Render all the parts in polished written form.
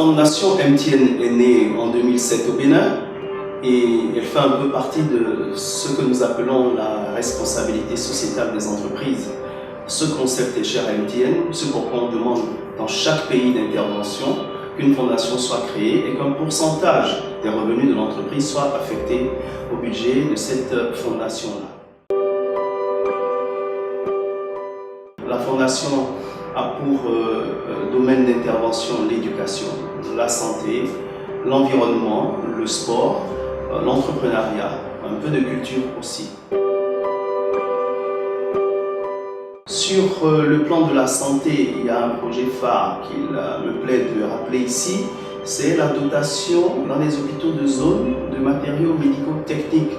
fondation MTN est née en 2007 au Bénin et elle fait un peu partie de ce que nous appelons la responsabilité sociétale des entreprises. Ce concept est cher à MTN, c'est pourquoi on demande dans chaque pays d'intervention qu'une fondation soit créée et qu'un pourcentage des revenus de l'entreprise soit affecté au budget de cette fondation-là. La fondation a pour domaine d'intervention l'éducation, la santé, l'environnement, le sport, l'entrepreneuriat, un peu de culture aussi. Sur le plan de la santé, il y a un projet phare qu'il me plaît de rappeler ici, c'est la dotation dans les hôpitaux de zone de matériaux médico-techniques.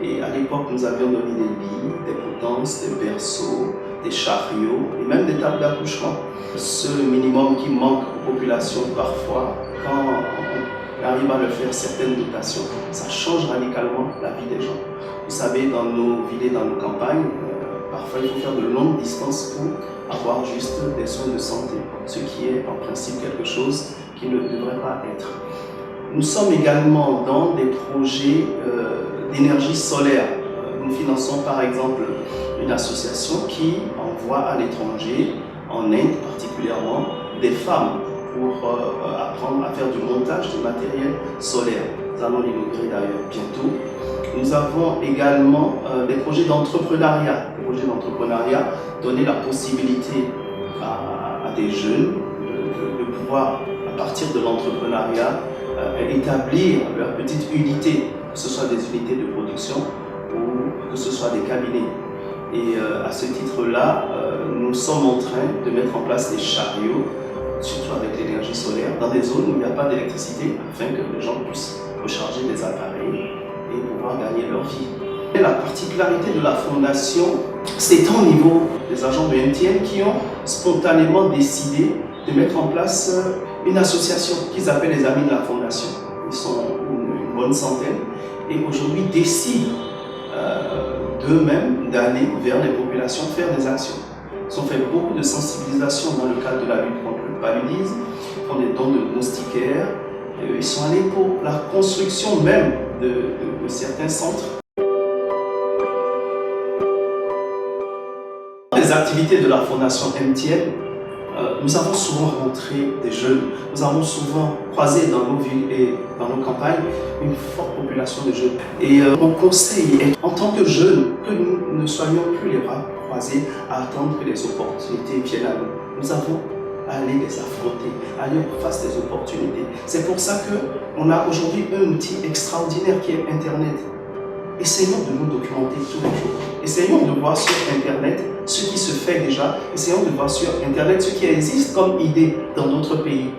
Et à l'époque, nous avions donné des lits, des potences, des berceaux, des chariots et même des tables d'accouchement. Ce minimum qui manque aux populations parfois, quand on arrive à le faire certaines dotations, ça change radicalement la vie des gens. Vous savez, dans nos villes et dans nos campagnes, parfois il faut faire de longues distances pour avoir juste des soins de santé, ce qui est en principe quelque chose qui ne devrait pas être. Nous sommes également dans des projets d'énergie solaire. Nous finançons par exemple une association qui envoie à l'étranger, en Inde particulièrement, des femmes pour apprendre à faire du montage de matériel solaire. Nous allons l'inaugurer d'ailleurs bientôt. Nous avons également des projets d'entrepreneuriat. Les projets d'entrepreneuriat, donner la possibilité à des jeunes de pouvoir, à partir de l'entrepreneuriat, établir leur petite unité, que ce soit des unités de production ou que ce soit des cabinets. Et à ce titre-là, nous sommes en train de mettre en place des chariots, surtout avec l'énergie solaire, dans des zones où il n'y a pas d'électricité, afin que les gens puissent recharger des appareils et pouvoir gagner leur vie. Et la particularité de la fondation, c'est au niveau des agents de MTN qui ont spontanément décidé de mettre en place une association qu'ils appellent les Amis de la Fondation. Ils sont une bonne centaine et aujourd'hui décident d'eux-mêmes d'aller vers les populations faire des actions. Ils ont fait beaucoup de sensibilisation dans le cadre de la lutte contre le paludisme, ils font des dons de moustiquaires, ils sont allés pour la construction même de certains centres. Les activités de la Fondation MTN, nous avons souvent rencontré des jeunes, nous avons souvent croisé dans nos villes et dans nos campagnes une forte population de jeunes. Et mon conseil est, en tant que jeunes, que nous ne soyons plus les bras croisés à attendre que les opportunités viennent à nous. Nous avons à aller les affronter, à aller en face des opportunités. C'est pour ça qu'on a aujourd'hui un outil extraordinaire qui est Internet. Essayons de nous documenter tous les jours. Essayons de voir sur Internet ce qui se fait déjà. Essayons de voir sur Internet ce qui existe comme idée dans d'autres pays.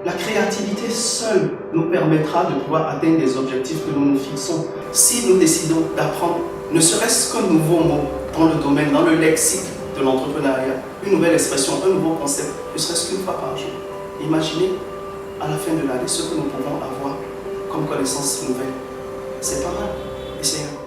La créativité seule nous permettra de pouvoir atteindre les objectifs que nous nous fixons. Si nous décidons d'apprendre ne serait-ce qu'un nouveau mot dans le domaine, dans le lexique de l'entrepreneuriat, une nouvelle expression, un nouveau concept, ne serait-ce qu'une fois par jour. Imaginez à la fin de l'année ce que nous pouvons avoir comme connaissances nouvelles. C'est pas mal. Essayons.